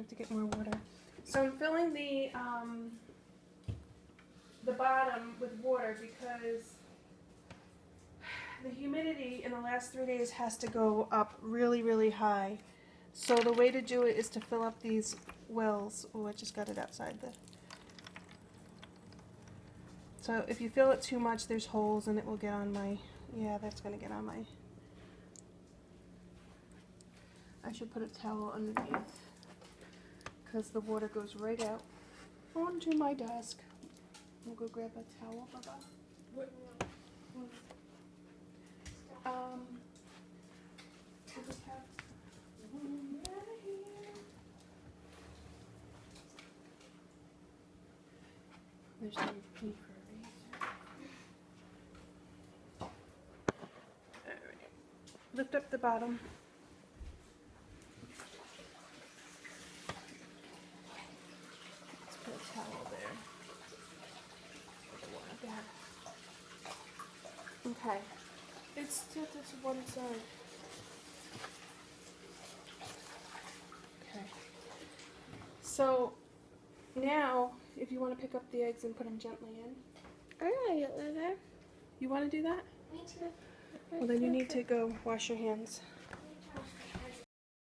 have to get more water. So I'm filling the bottom with water because the humidity in the last 3 days has to go up really, really high. So the way to do it is to fill up these wells. Oh, I just got it outside the... So if you fill it too much, there's holes and it will get on my... Yeah, that's going to get on my... I should put a towel underneath because the water goes right out onto my desk. I'll go grab a towel, Baba. What? We just have one right here. There's no need for a razor. Alright. Lift up the bottom. Let's put a towel there. Okay. It's to this one side. Okay. So now, if you want to pick up the eggs and put them gently in, I'm gonna get there. you want to do that? Me too. Well, then you need to go wash your hands.